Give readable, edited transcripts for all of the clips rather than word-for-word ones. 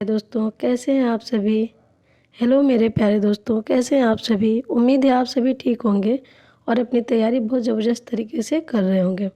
दोस्तों कैसे हैं आप सभी। हेलो मेरे प्यारे दोस्तों, कैसे हैं आप सभी। उम्मीद है आप सभी ठीक होंगे और अपनी तैयारी बहुत ज़बरदस्त तरीके से कर रहे होंगे।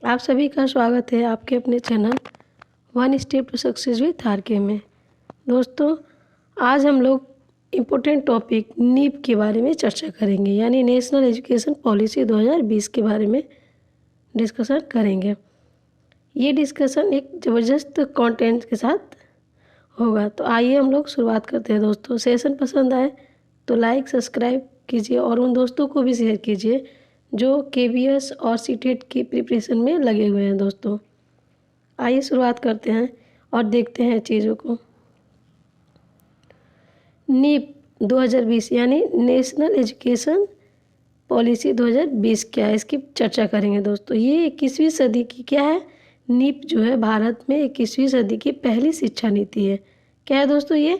आप सभी का स्वागत है आपके अपने channel one step to success with RK में। दोस्तों आज हम लोग इम्पोर्टेंट टॉपिक नीप के बारे में चर्चा करेंगे, यानी नेशनल एजुकेशन पॉलिसी 2020 के बारे में डिस्कशन करेंगे। ये डिस्कशन एक ज़बरदस्त कंटेंट के साथ होगा। तो आइए हम लोग शुरुआत करते हैं। दोस्तों सेशन पसंद आए तो लाइक सब्सक्राइब कीजिए और उन दोस्तों को भी शेयर कीजिए जो केबीएस और सीटेट की प्रिपरेशन में लगे हुए हैं। दोस्तों आइए शुरुआत करते हैं और देखते हैं चीज़ों को। नीप 2020 यानी नेशनल एजुकेशन पॉलिसी 2020 क्या है, इसकी चर्चा करेंगे। दोस्तों ये 21वीं सदी की क्या है, नीप जो है भारत में 21वीं सदी की पहली शिक्षा नीति है। क्या है दोस्तों, ये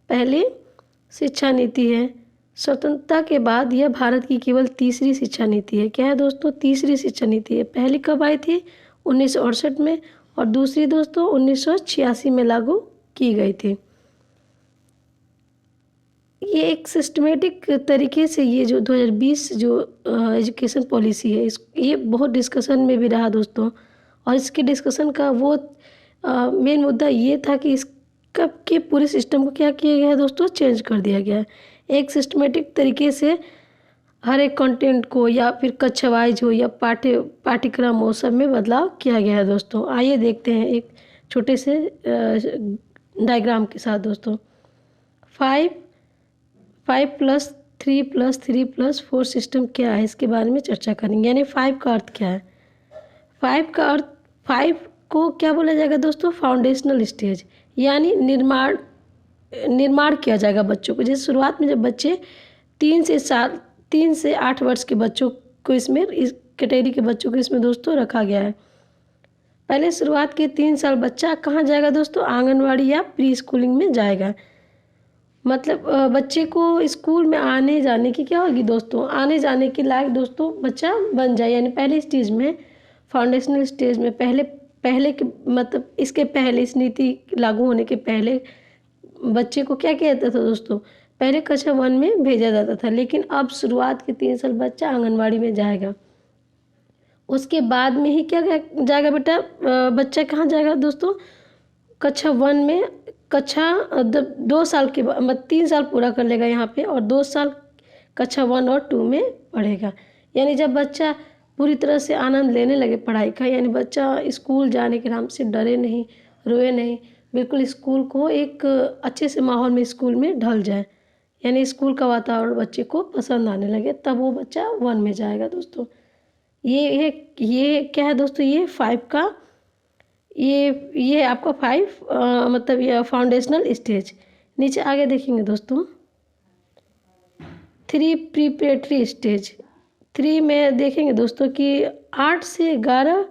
पहली शिक्षा नीति है। स्वतंत्रता के बाद यह भारत की केवल तीसरी शिक्षा नीति है। क्या है दोस्तों, तीसरी शिक्षा नीति है। पहली कब आई थी, 1968 में, और दूसरी दोस्तों 1986 में लागू की गई थी। ये एक सिस्टमेटिक तरीके से ये जो 2020 जो एजुकेशन पॉलिसी है ये बहुत डिस्कशन में भी रहा दोस्तों। और इसके डिस्कशन का वो मेन मुद्दा ये था कि इसका के पूरे सिस्टम को क्या किया गया है दोस्तों, चेंज कर दिया गया है। एक सिस्टमेटिक तरीके से हर एक कंटेंट को या फिर कक्षा वाइज हो या पाठ्यक्रम हो, सब में बदलाव किया गया है। दोस्तों आइए देखते हैं एक छोटे से डायग्राम के साथ। दोस्तों 5+3+3+4 सिस्टम क्या है, इसके बारे में चर्चा करेंगे। यानी 5 का अर्थ क्या है। 5 का अर्थ, 5 को क्या बोला जाएगा दोस्तों, फाउंडेशनल स्टेज, यानी निर्माण किया जाएगा बच्चों को। जैसे शुरुआत में जब बच्चे 3 से 8 वर्ष के बच्चों को इसमें, इस कैटेगरी के बच्चों को इसमें दोस्तों रखा गया है। पहले शुरुआत के 3 साल बच्चा कहाँ जाएगा दोस्तों, आंगनवाड़ी या प्री स्कूलिंग में जाएगा। मतलब बच्चे को स्कूल में आने जाने की क्या होगी दोस्तों, आने जाने के लायक दोस्तों बच्चा बन जाए। यानी पहले स्टेज में, फाउंडेशनल स्टेज में, पहले के मतलब इसके पहले, इस नीति लागू होने के पहले बच्चे को क्या किया जाता था दोस्तों, पहले कक्षा 1 में भेजा जाता था। लेकिन अब शुरुआत के 3 साल बच्चा आंगनवाड़ी में जाएगा। उसके बाद में ही क्या जाएगा बेटा, बच्चा कहाँ जाएगा दोस्तों, कक्षा 1 में, कक्षा 2 साल के बाद, मतलब 3 साल पूरा कर लेगा यहाँ पे, और 2 साल कक्षा 1 और 2 में पढ़ेगा। यानी जब बच्चा पूरी तरह से आनंद लेने लगे पढ़ाई का, यानी बच्चा स्कूल जाने के नाम से डरे नहीं, रोए नहीं, बिल्कुल स्कूल को एक अच्छे से माहौल में स्कूल में ढल जाए, यानी स्कूल का वातावरण बच्चे को पसंद आने लगे, तब वो बच्चा 1 में जाएगा। दोस्तों ये क्या है दोस्तों, ये 5 का, ये आपका 5 मतलब ये फाउंडेशनल स्टेज। नीचे आगे देखेंगे दोस्तों, 3 प्रिपरेटरी स्टेज। 3 में देखेंगे दोस्तों कि 8 से 11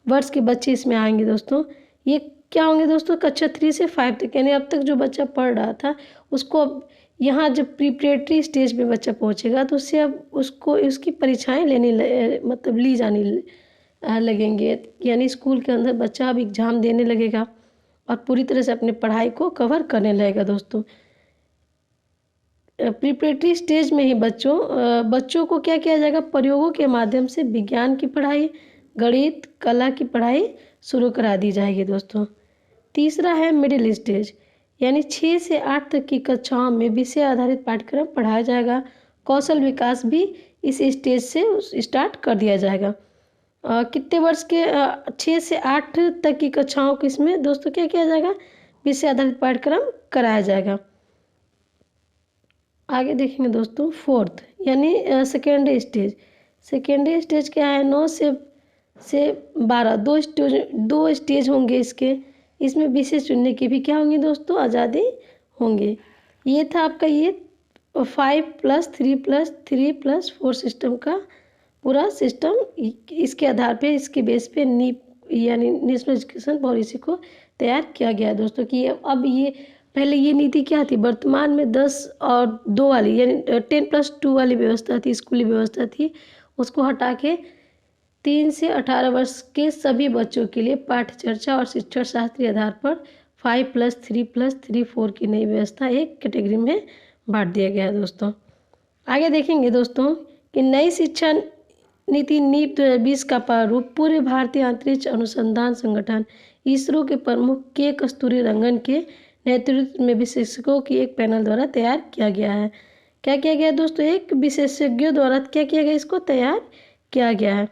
वर्ष के बच्चे इसमें आएंगे। दोस्तों ये क्या होंगे दोस्तों, कक्षा 3 से 5 तक, यानी अब तक जो बच्चा पढ़ रहा था उसको अब यहाँ जब प्रिपरेटरी स्टेज में बच्चा पहुँचेगा तो उससे अब उसको उसकी परीक्षाएं मतलब ली जाने लगेंगे। यानी स्कूल के अंदर बच्चा अब एग्ज़ाम देने लगेगा और पूरी तरह से अपने पढ़ाई को कवर करने लगेगा। दोस्तों प्रिपरेटरी स्टेज में ही बच्चों को क्या किया जाएगा, प्रयोगों के माध्यम से विज्ञान की पढ़ाई, गणित, कला की पढ़ाई शुरू करा दी जाएगी। दोस्तों तीसरा है मिडिल स्टेज, यानी 6 से 8 तक की कक्षाओं में विषय आधारित पाठ्यक्रम पढ़ाया जाएगा। कौशल विकास भी इस स्टेज से स्टार्ट कर दिया जाएगा। कितने वर्ष के, 6 से 8 तक की कक्षाओं को इसमें दोस्तों क्या किया जाएगा, विषय आधारित पाठ्यक्रम कराया जाएगा। आगे देखेंगे दोस्तों 4th यानी सेकेंडरी स्टेज। सेकेंडरी स्टेज क्या है, 9 से 12, 2 स्टेज होंगे इसके। इसमें विषय चुनने की भी क्या होंगी दोस्तों, आज़ादी होंगे। ये था आपका ये 5+3+3+4 सिस्टम का पूरा सिस्टम। इसके आधार पे, इसके बेस पे नीप यानी नेशनल एजुकेशन पॉलिसी को तैयार किया गया है। दोस्तों कि अब ये पहले ये नीति क्या थी, वर्तमान में 10 और 2 वाली यानी 10+2 वाली व्यवस्था थी, स्कूली व्यवस्था थी, उसको हटा के 3 से 18 वर्ष के सभी बच्चों के लिए पाठ्य चर्चा और शिक्षण शास्त्रीय आधार पर 5+3+3 4 की नई व्यवस्था एक कैटेगरी में बांट दिया गया है दोस्तों। आगे देखेंगे दोस्तों कि नई शिक्षा नीति नीप 2020 का प्रारूप पूरे भारतीय अंतरिक्ष अनुसंधान संगठन इसरो के प्रमुख के कस्तूरी रंगन के नेतृत्व में विशेषज्ञों की एक पैनल द्वारा तैयार किया गया है। क्या किया गया दोस्तों? एक विशेषज्ञों द्वारा क्या किया गया? इसको तैयार किया गया है।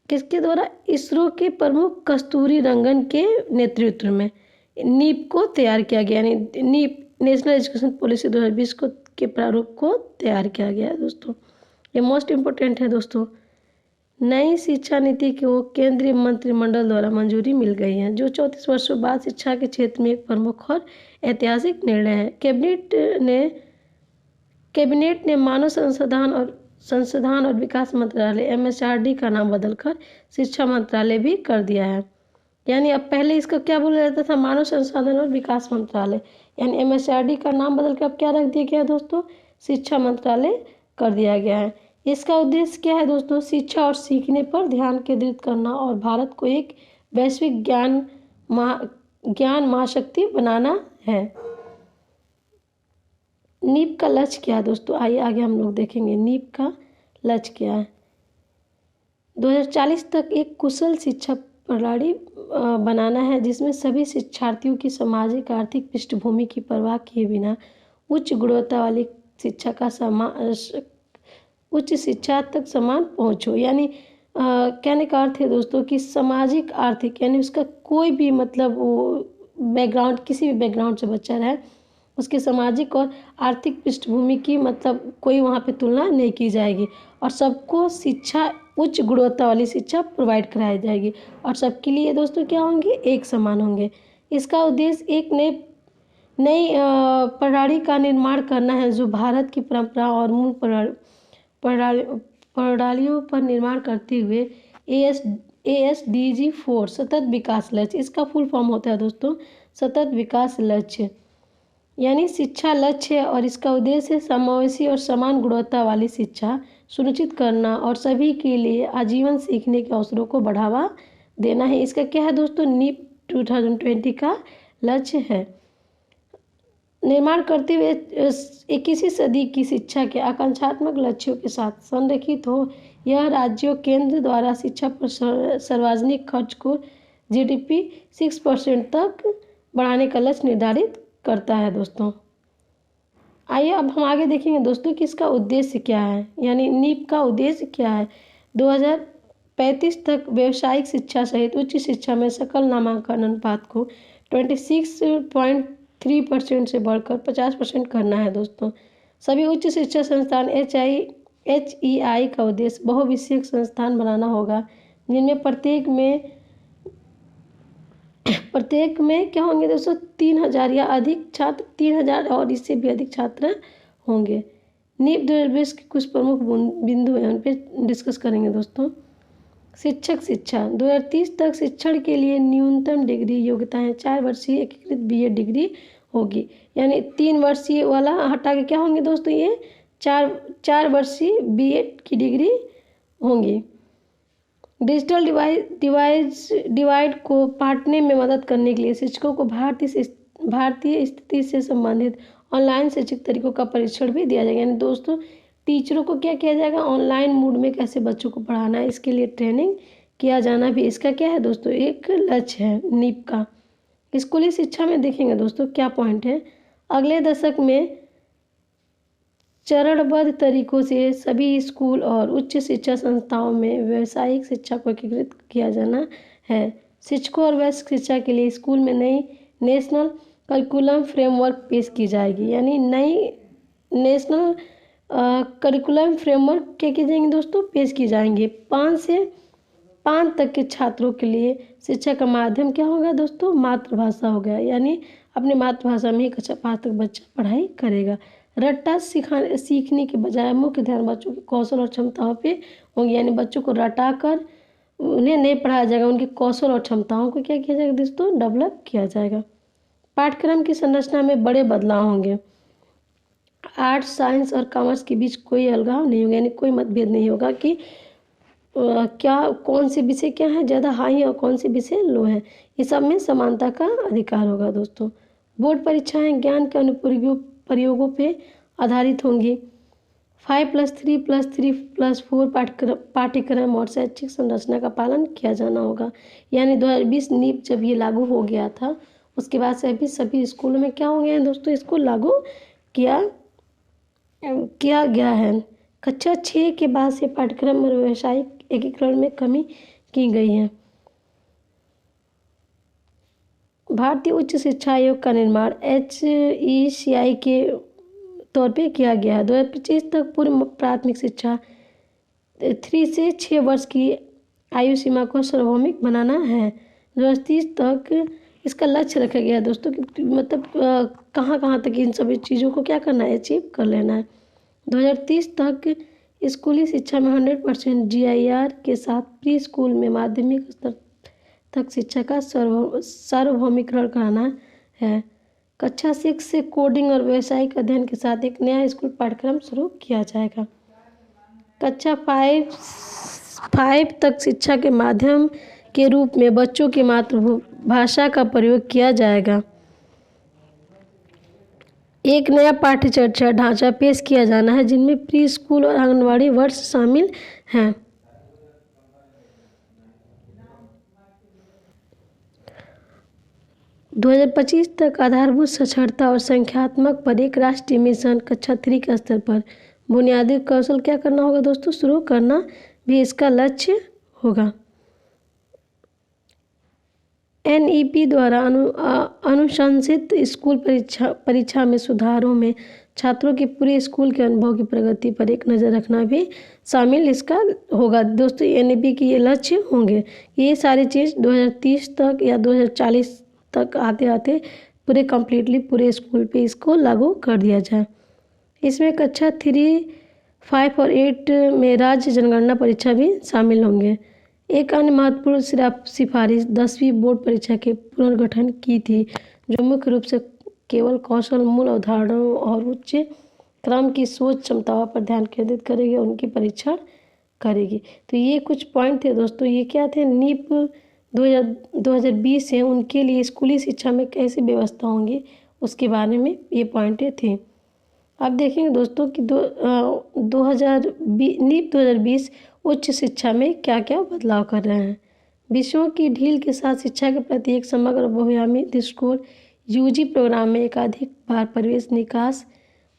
किसके द्वारा? इसरो के प्रमुख कस्तूरी रंगन के नेतृत्व में नीप को तैयार किया गया, यानी नीप नेशनल एजुकेशन पॉलिसी 2020 को के प्रारूप को तैयार किया गया है दोस्तों। ये मोस्ट इम्पोर्टेंट है दोस्तों। नई शिक्षा नीति को केंद्रीय मंत्रिमंडल द्वारा मंजूरी मिल गई है, जो 34 वर्षों बाद शिक्षा के क्षेत्र में एक प्रमुख और ऐतिहासिक निर्णय है। कैबिनेट ने मानव संसाधन और विकास मंत्रालय MHRD का नाम बदलकर शिक्षा मंत्रालय भी कर दिया है। यानी अब पहले इसका क्या बोला जाता था? मानव संसाधन और विकास मंत्रालय, यानी MHRD का नाम बदलकर अब क्या रख दिया गया दोस्तों? शिक्षा मंत्रालय कर दिया गया है। इसका उद्देश्य क्या है दोस्तों? शिक्षा और सीखने पर ध्यान केंद्रित करना और भारत को एक वैश्विक ज्ञान महाशक्ति बनाना है। नीप का लक्ष्य क्या है दोस्तों? आइए आगे हम लोग देखेंगे नीप का लक्ष्य क्या है। 2040 तक एक कुशल शिक्षा प्रणाली बनाना है, जिसमें सभी शिक्षार्थियों की सामाजिक आर्थिक पृष्ठभूमि की परवाह किए बिना उच्च गुणवत्ता वाली उच्च शिक्षा तक समान पहुँच हो। यानी कहने का अर्थ है दोस्तों कि सामाजिक आर्थिक, यानी उसका कोई भी मतलब वो बैकग्राउंड, किसी भी बैकग्राउंड से बच्चा रहे, उसके सामाजिक और आर्थिक पृष्ठभूमि की मतलब कोई वहाँ पे तुलना नहीं की जाएगी और सबको शिक्षा, उच्च गुणवत्ता वाली शिक्षा प्रोवाइड कराई जाएगी और सबके लिए दोस्तों क्या होंगे? एक समान होंगे। इसका उद्देश्य एक नई प्रणाली का निर्माण करना है, जो भारत की परंपरा और मूल प्रणालियों पर निर्माण करते हुए ASDG 4 सतत विकास लक्ष्य, इसका फुल फॉर्म होता है दोस्तों सतत विकास लक्ष्य, यानी शिक्षा लक्ष्य है और इसका उद्देश्य समावेशी और समान गुणवत्ता वाली शिक्षा सुनिश्चित करना और सभी के लिए आजीवन सीखने के अवसरों को बढ़ावा देना है। इसका क्या है दोस्तों? नीप 2020 का लक्ष्य है। निर्माण करते हुए 21वीं सदी की शिक्षा के आकांक्षात्मक लक्ष्यों के साथ संरेखित हो, यह राज्यों केंद्र द्वारा शिक्षा पर सार्वजनिक खर्च को GDP 6% तक बढ़ाने का लक्ष्य निर्धारित करता है दोस्तों। आइए अब हम आगे देखेंगे दोस्तों कि इसका उद्देश्य क्या है, यानी नीप का उद्देश्य क्या है। 2035 तक व्यावसायिक शिक्षा सहित उच्च शिक्षा में सकल नामांकन अनुपात को 26.3% से बढ़कर 50% करना है दोस्तों। सभी उच्च शिक्षा संस्थान HEI का उद्देश्य बहुविषयक संस्थान बनाना होगा, जिनमें प्रत्येक में क्या होंगे दोस्तों? 3000 या अधिक छात्र, 3000 और इससे भी अधिक छात्र होंगे। नीप 2020 के कुछ प्रमुख बिंदु हैं, उन पर डिस्कस करेंगे दोस्तों। शिक्षक शिक्षा 2030 तक शिक्षण के लिए न्यूनतम डिग्री योग्यताएं 4 वर्षीय एकीकृत BEd डिग्री होगी, यानी 3 वर्षीय वाला हटा के क्या होंगे दोस्तों? ये 4 वर्षीय BEd की डिग्री होंगी। डिजिटल डिवाइड को पाटने में मदद करने के लिए शिक्षकों को भारतीय स्थिति से संबंधित ऑनलाइन शैक्षिक तरीकों का परीक्षण भी दिया जाएगा, यानी दोस्तों टीचरों को क्या किया जाएगा? ऑनलाइन मोड में कैसे बच्चों को पढ़ाना है, इसके लिए ट्रेनिंग किया जाना भी इसका क्या है दोस्तों? एक लक्ष्य है नीप का। स्कूली शिक्षा में देखेंगे दोस्तों क्या पॉइंट है। अगले दशक में चरणबद्ध तरीकों से सभी स्कूल और उच्च शिक्षा संस्थाओं में व्यावसायिक शिक्षा को एकीकृत किया जाना है। शिक्षकों और वयस्क शिक्षा के लिए स्कूल में नई नेशनल करिकुलम फ्रेमवर्क पेश की जाएगी, यानी नई नेशनल करिकुलम फ्रेमवर्क क्या की जाएंगी दोस्तों? पेश की जाएंगी। 5 से 5 तक के छात्रों के लिए शिक्षा का माध्यम क्या होगा दोस्तों? मातृभाषा हो गया, यानी अपनी मातृभाषा में ही कक्षा 5 तक बच्चा पढ़ाई करेगा। रट्टा सीखने के बजाय मुख्य ध्यान बच्चों के कौशल और क्षमताओं पे होंगे, यानी बच्चों को रटा कर उन्हें नहीं पढ़ाया जाएगा, उनके कौशल और क्षमताओं को क्या किया जाएगा दोस्तों? डेवलप किया जाएगा। पाठ्यक्रम की संरचना में बड़े बदलाव होंगे। आर्ट्स, साइंस और कॉमर्स के बीच कोई अलगाव नहीं होगा, यानी कोई मतभेद नहीं होगा कि क्या कौन से विषय क्या है ज़्यादा हाई है और कौन से विषय लो है, इस सब में समानता का अधिकार होगा दोस्तों। बोर्ड परीक्षाएं ज्ञान के प्रयोगों पे आधारित होंगी। 5+3+3+4 पाठ्यक्रम और शैक्षिक संरचना का पालन किया जाना होगा। यानी 2020 नीप जब ये लागू हो गया था उसके बाद से अभी सभी स्कूलों में क्या हो गया है दोस्तों, इसको लागू किया गया है। कक्षा 6 के बाद से पाठ्यक्रम और व्यावसायिक एकीकरण में कमी की गई है। भारतीय उच्च शिक्षा आयोग का निर्माण HECI के तौर पे किया गया है। 2025 तक पूर्व प्राथमिक शिक्षा 3 से 6 वर्ष की आयु सीमा को सार्वभौमिक बनाना है। 2030 तक इसका लक्ष्य रखा गया है दोस्तों कि मतलब कहाँ कहाँ तक इन सभी चीज़ों को क्या करना है, अचीव कर लेना है। 2030 तक स्कूली शिक्षा में 100% GIR के साथ प्री स्कूल में माध्यमिक स्तर तक शिक्षा का सार्वभौमिकरण कराना है। कक्षा 6 से कोडिंग और व्यावसायिक अध्ययन के साथ एक नया स्कूल पाठ्यक्रम शुरू किया जाएगा। कक्षा 5 तक शिक्षा के माध्यम के रूप में बच्चों की मातृभाषा का प्रयोग किया जाएगा। एक नया पाठ्यचर्या ढांचा पेश किया जाना है जिनमें प्री स्कूल और आंगनवाड़ी वर्ष शामिल हैं। दो 2025 तक आधारभूत साक्षरता और संख्यात्मक पर एक राष्ट्रीय मिशन कक्षा 3 के स्तर पर बुनियादी कौशल क्या करना होगा दोस्तों, शुरू करना भी इसका लक्ष्य होगा। NEP द्वारा अनुशंसित स्कूल परीक्षा में सुधारों में छात्रों के पूरे स्कूल के अनुभव की प्रगति पर एक नज़र रखना भी शामिल इसका होगा दोस्तों। NEP के ये लक्ष्य होंगे। ये सारी चीज़ 2030 तक या 2040 तक आते आते पूरे कम्प्लीटली पूरे स्कूल पे इसको लागू कर दिया जाए। इसमें कक्षा 3, 5 और 8 में राज्य जनगणना परीक्षा भी शामिल होंगे। एक अन्य महत्वपूर्ण सिफारिश 10वीं बोर्ड परीक्षा के पुनर्गठन की थी जो मुख्य रूप से केवल कौशल, मूल अवधारणाओं और उच्च क्रम की सोच क्षमताओं पर ध्यान केंद्रित करेगी और उनकी परीक्षण करेगी। तो ये कुछ पॉइंट थे दोस्तों, ये क्या थे, नीप 2020 है उनके लिए स्कूली शिक्षा में कैसी व्यवस्था होंगी उसके बारे में ये पॉइंटें थी। अब देखेंगे दोस्तों कि नीप 2020 उच्च शिक्षा में क्या क्या बदलाव कर रहे हैं। विषयों की ढील के साथ शिक्षा के प्रति एक समग्र बहुआयामी दृष्टिकोण, UG प्रोग्राम में एकाधिक बार प्रवेश निकास,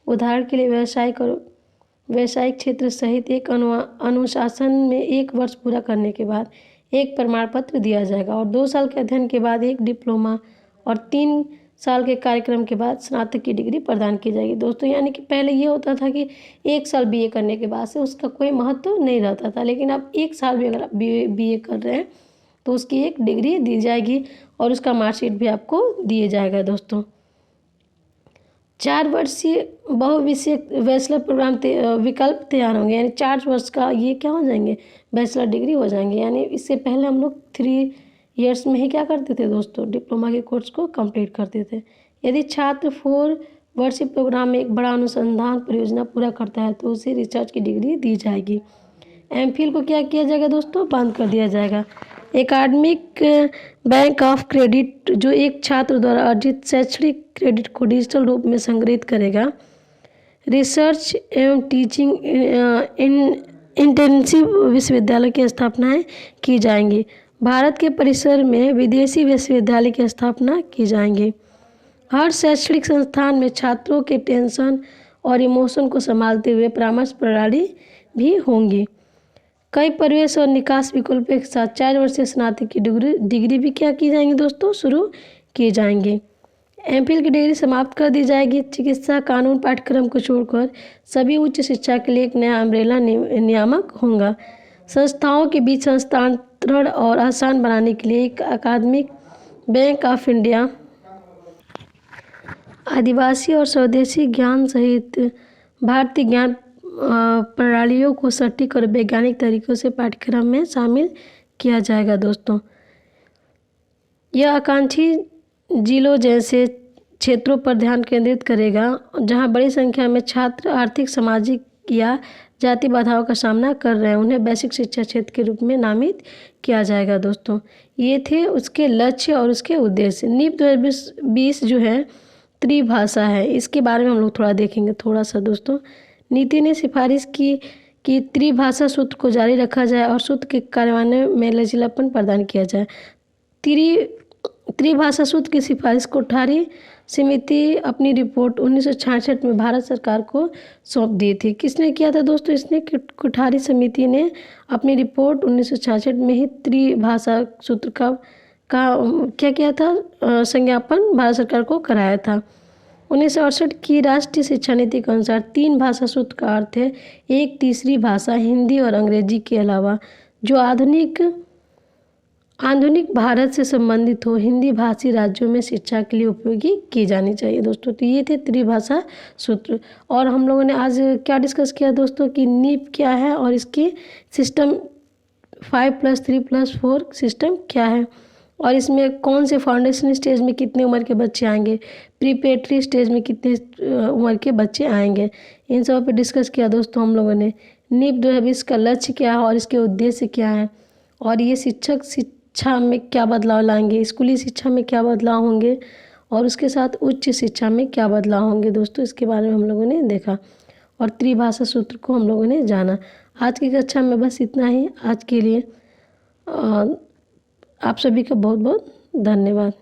उदाहरण के लिए व्यावसायिक क्षेत्र सहित एक अनुशासन में 1 वर्ष पूरा करने के बाद एक प्रमाण पत्र दिया जाएगा और 2 साल के अध्ययन के बाद एक डिप्लोमा और 3 साल के कार्यक्रम के बाद स्नातक की डिग्री प्रदान की जाएगी दोस्तों। यानी कि पहले ये होता था कि 1 साल BA करने के बाद से उसका कोई महत्व नहीं रहता था, लेकिन अब 1 साल भी अगर आप BA कर रहे हैं तो उसकी एक डिग्री दी जाएगी और उसका मार्कशीट भी आपको दिए जाएगा दोस्तों। 4 वर्षीय बहुविषय बैचलर प्रोग्राम विकल्प तैयार होंगे, यानी 4 वर्ष का ये क्या हो जाएंगे, बैचलर डिग्री हो जाएंगे। यानी इससे पहले हम लोग 3 ईयर्स में ही क्या करते थे दोस्तों, डिप्लोमा के कोर्स को कंप्लीट करते थे। यदि छात्र 4 वर्षीय प्रोग्राम में एक बड़ा अनुसंधान परियोजना पूरा करता है तो उसे रिसर्च की डिग्री दी जाएगी। MPhil को क्या किया जाएगा दोस्तों, बंद कर दिया जाएगा। एकेडमिक बैंक ऑफ क्रेडिट जो एक छात्र द्वारा अर्जित शैक्षणिक क्रेडिट को डिजिटल रूप में संग्रहित करेगा। रिसर्च एवं टीचिंग इंटेंसिव विश्वविद्यालय की स्थापनाएं की जाएंगी। भारत के परिसर में विदेशी विश्वविद्यालय की स्थापना की जाएंगी। हर शैक्षणिक संस्थान में छात्रों के टेंशन और इमोशन को संभालते हुए परामर्श प्रणाली भी होंगी। कई प्रवेश और निकास विकल्पों के साथ 4 वर्षीय स्नातक की डिग्री भी क्या की जाएंगी दोस्तों, शुरू की जाएंगी। MPhil की डिग्री समाप्त कर दी जाएगी। चिकित्सा कानून पाठ्यक्रम को छोड़कर सभी उच्च शिक्षा के लिए एक नया अम्ब्रेला नियामक होगा। संस्थाओं के बीच हस्तांतरण और आसान बनाने के लिए एक अकादमिक बैंक ऑफ इंडिया आदिवासी और स्वदेशी ज्ञान सहित भारतीय ज्ञान प्रणालियों को सटीक और वैज्ञानिक तरीकों से पाठ्यक्रम में शामिल किया जाएगा दोस्तों। यह आकांक्षी जिलों जैसे क्षेत्रों पर ध्यान केंद्रित करेगा जहां बड़ी संख्या में छात्र आर्थिक, सामाजिक या जाति बाधाओं का सामना कर रहे हैं, उन्हें बेसिक शिक्षा क्षेत्र के रूप में नामित किया जाएगा। दोस्तों ये थे उसके लक्ष्य और उसके उद्देश्य। नीप 2020 जो है त्रिभाषा है, इसके बारे में हम लोग थोड़ा देखेंगे थोड़ा सा। दोस्तों नीति ने सिफारिश की कि त्रिभाषा सूत्र को जारी रखा जाए और सूत्र के कार्यान्वयन में लचीलापन प्रदान किया जाए। त्रिभाषा सूत्र की सिफारिश कोठारी समिति अपनी रिपोर्ट 1966 में भारत सरकार को सौंप दी थी। किसने किया था दोस्तों? इसने कोठारी समिति ने अपनी रिपोर्ट 1966 में ही त्रिभाषा सूत्र का क्या किया था? संज्ञापन भारत सरकार को कराया था। 1968 की राष्ट्रीय शिक्षा नीति के अनुसार 3 भाषा सूत्र का अर्थ है एक तीसरी भाषा हिंदी और अंग्रेजी के अलावा जो आधुनिक भारत से संबंधित हो, हिंदी भाषी राज्यों में शिक्षा के लिए उपयोगी की जानी चाहिए। दोस्तों तो ये थे त्रिभाषा सूत्र। और हम लोगों ने आज क्या डिस्कस किया दोस्तों कि नीप क्या है और इसकी सिस्टम 5+3+4 सिस्टम क्या है, और इसमें कौन से फाउंडेशन स्टेज में कितने उम्र के बच्चे आएंगे, प्रीपेटरी स्टेज में कितने उम्र के बच्चे आएंगे, इन सब पे डिस्कस किया दोस्तों हम लोगों ने। नीप 2020 का लक्ष्य क्या है और इसके उद्देश्य क्या है, और ये शिक्षा में क्या बदलाव लाएंगे, स्कूली शिक्षा में क्या बदलाव होंगे, और उसके साथ उच्च शिक्षा में क्या बदलाव होंगे। दोस्तों इसके बारे में हम लोगों ने देखा और त्रिभाषा सूत्र को हम लोगों ने जाना। आज की कक्षा में बस इतना ही आज के लिए। आप सभी का बहुत बहुत धन्यवाद।